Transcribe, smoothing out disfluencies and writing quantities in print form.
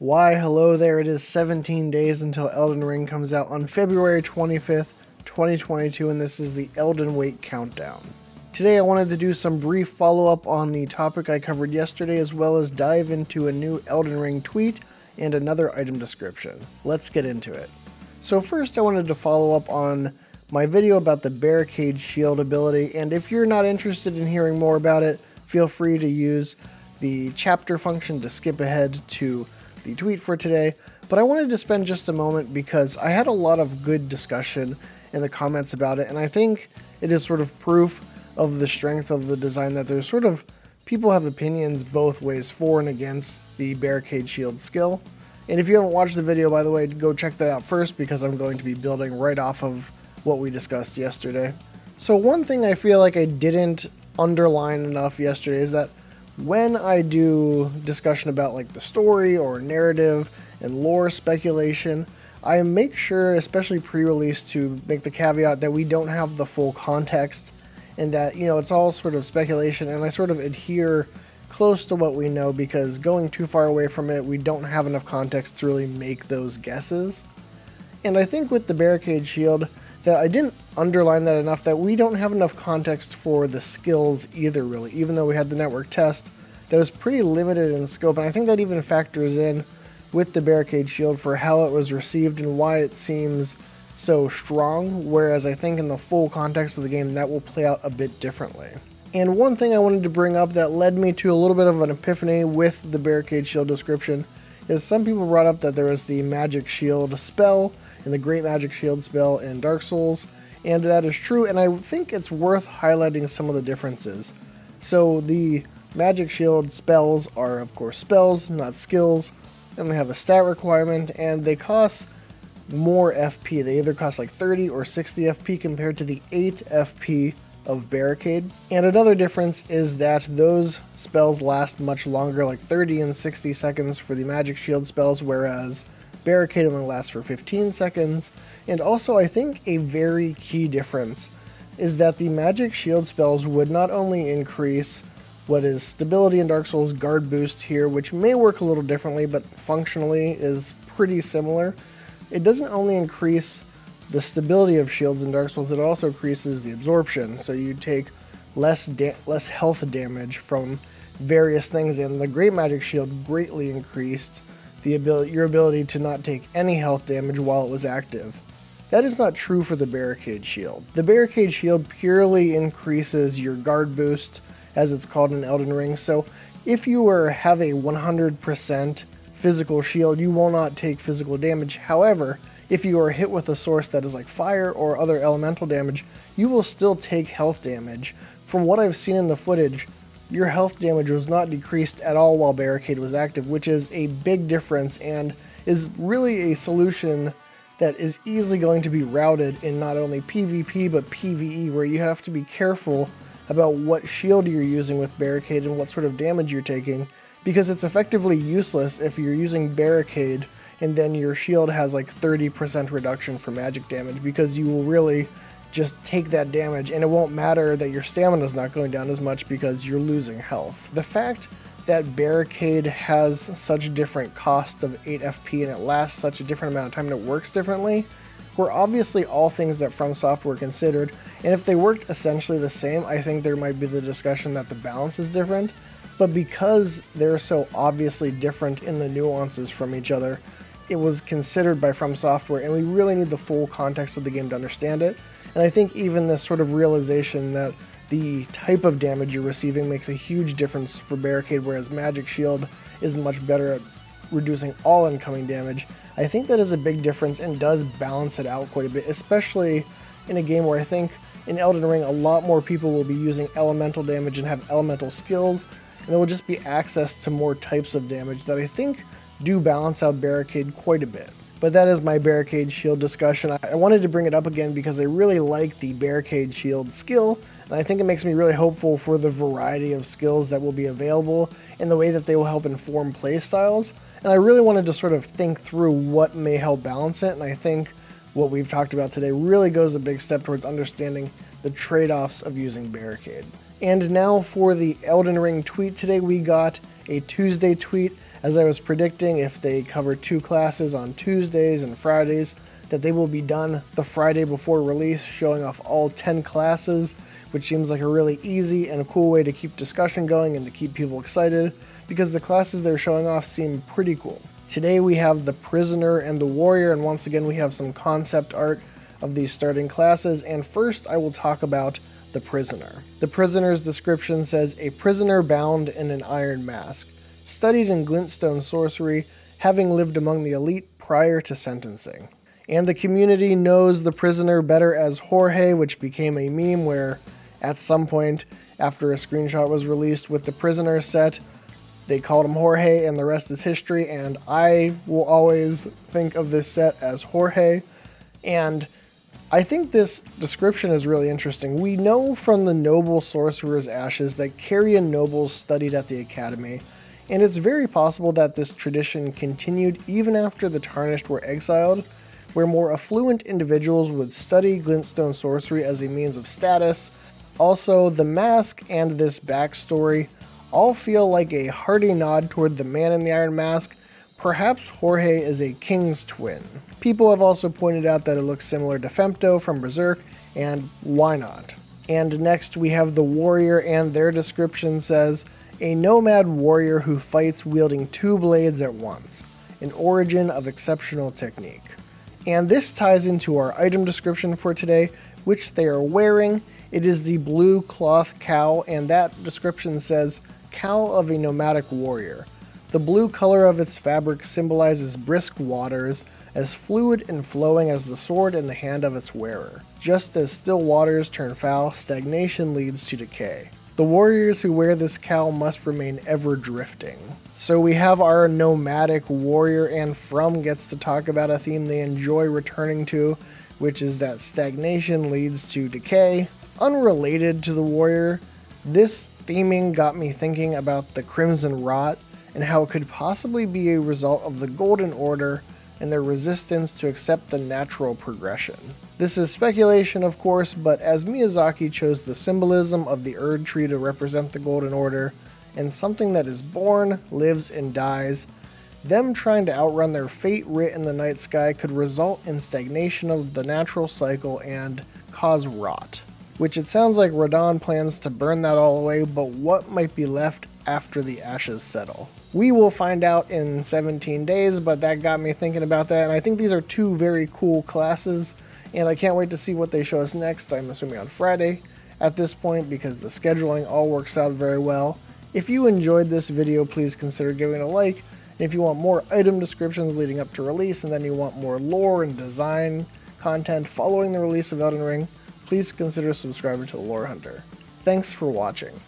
Why, hello there, it is 17 days until Elden Ring comes out on February 25th, 2022, and this is the Elden Wait Countdown. Today I wanted to do some brief follow-up on the topic I covered yesterday, as well as dive into a new Elden Ring tweet and another item description. Let's get into it. So first I wanted to follow up on my video about the Barricade Shield ability, and if you're not interested in hearing more about it, feel free to use the chapter function to skip ahead to the tweet for today. But I wanted to spend just a moment because I had a lot of good discussion in the comments about it, and I think it is sort of proof of the strength of the design that there's sort of people have opinions both ways for and against the Barricade Shield skill. And if you haven't watched the video, by the way, go check that out first because I'm going to be building right off of what we discussed yesterday. So one thing I feel like I didn't underline enough yesterday is that when I do discussion about like the story or narrative and lore speculation, I make sure, especially pre-release, to make the caveat that we don't have the full context and that, you know, it's all sort of speculation, and I sort of adhere close to what we know because going too far away from it, we don't have enough context to really make those guesses. And I think with the Barricade Shield, that I didn't underline that enough, that we don't have enough context for the skills either, really, even though we had the network test that was pretty limited in scope, and I think that even factors in with the Barricade Shield for how it was received and why it seems so strong, whereas I think in the full context of the game that will play out a bit differently. And one thing I wanted to bring up that led me to a little bit of an epiphany with the Barricade Shield description is some people brought up that there was the Magic Shield spell and the Great Magic Shield spell in Dark Souls, and that is true, and I think it's worth highlighting some of the differences. So the Magic Shield spells are of course spells, not skills, and they have a stat requirement, and they cost more FP. They either cost like 30 or 60 FP compared to the 8 FP of Barricade. And another difference is that those spells last much longer, like 30 and 60 seconds for the Magic Shield spells, whereas Barricade only lasts for 15 seconds. And also I think a very key difference is that the Magic Shield spells would not only increase what is stability in Dark Souls, guard boost here, which may work a little differently but functionally is pretty similar. It doesn't only increase the stability of shields in Dark Souls, it also increases the absorption, so you take less health damage from various things, and the Great Magic Shield greatly increased your ability to not take any health damage while it was active. That is not true for the Barricade Shield. The Barricade Shield purely increases your guard boost, as it's called in Elden Ring, so if you have a 100% physical shield, you will not take physical damage. However, if you are hit with a source that is like fire or other elemental damage, you will still take health damage. From what I've seen in the footage, your health damage was not decreased at all while Barricade was active, which is a big difference and is really a solution that is easily going to be routed in not only PvP but PvE, where you have to be careful about what shield you're using with Barricade and what sort of damage you're taking, because it's effectively useless if you're using Barricade and then your shield has like 30% reduction for magic damage, because you will really just take that damage and it won't matter that your stamina is not going down as much because you're losing health. The fact that Barricade has such a different cost of 8 FP and it lasts such a different amount of time and it works differently were obviously all things that From Software considered, and if they worked essentially the same, I think there might be the discussion that the balance is different, but because they're so obviously different in the nuances from each other, it was considered by From Software, and we really need the full context of the game to understand it. And I think even this sort of realization that the type of damage you're receiving makes a huge difference for Barricade, whereas Magic Shield is much better at reducing all incoming damage, I think that is a big difference and does balance it out quite a bit, especially in a game where I think in Elden Ring a lot more people will be using elemental damage and have elemental skills, and there will just be access to more types of damage that I think do balance out Barricade quite a bit. But that is my Barricade Shield discussion. I wanted to bring it up again because I really like the Barricade Shield skill, and I think it makes me really hopeful for the variety of skills that will be available and the way that they will help inform playstyles. And I really wanted to sort of think through what may help balance it, and I think what we've talked about today really goes a big step towards understanding the trade-offs of using Barricade. And now for the Elden Ring tweet today, we got a Tuesday tweet As I was predicting, if they cover 2 classes on Tuesdays and Fridays, that they will be done the Friday before release, showing off all 10 classes, which seems like a really easy and a cool way to keep discussion going and to keep people excited, because the classes they're showing off seem pretty cool. Today we have the Prisoner and the Warrior, and once again we have some concept art of these starting classes, and first I will talk about the Prisoner. The Prisoner's description says, a prisoner bound in an iron mask, studied in glintstone sorcery, having lived among the elite prior to sentencing. And the community knows the Prisoner better as Jorge, which became a meme where at some point after a screenshot was released with the Prisoner set, they called him Jorge and the rest is history, and I will always think of this set as Jorge. And I think this description is really interesting. We know from the Noble Sorcerer's Ashes that Carian nobles studied at the Academy, and it's very possible that this tradition continued even after the Tarnished were exiled, where more affluent individuals would study glintstone sorcery as a means of status. Also, the mask and this backstory all feel like a hearty nod toward the man in the iron mask. Perhaps Jorge is a king's twin. People have also pointed out that it looks similar to Femto from Berserk, and why not? And next we have the Warrior, and their description says, a nomad warrior who fights wielding 2 blades at once, an origin of exceptional technique. And this ties into our item description for today, which they are wearing. It is the Blue Cloth Cowl, and that description says, cowl of a nomadic warrior. The blue color of its fabric symbolizes brisk waters, as fluid and flowing as the sword in the hand of its wearer. Just as still waters turn foul, stagnation leads to decay. The warriors who wear this cowl must remain ever drifting. So we have our nomadic warrior, and From gets to talk about a theme they enjoy returning to, which is that stagnation leads to decay. Unrelated to the warrior, this theming got me thinking about the Crimson Rot and how it could possibly be a result of the Golden Order and their resistance to accept the natural progression. This is speculation, of course, but as Miyazaki chose the symbolism of the Erd Tree to represent the Golden Order, and something that is born, lives, and dies, them trying to outrun their fate writ in the night sky could result in stagnation of the natural cycle and cause rot. Which it sounds like Radon plans to burn that all away, but what might be left after the ashes settle? We will find out in 17 days, but that got me thinking about that, and I think these are 2 very cool classes, and I can't wait to see what they show us next, I'm assuming on Friday at this point, because the scheduling all works out very well. If you enjoyed this video, please consider giving it a like, and if you want more item descriptions leading up to release, and then you want more lore and design content following the release of Elden Ring, please consider subscribing to the Lore Hunter. Thanks for watching.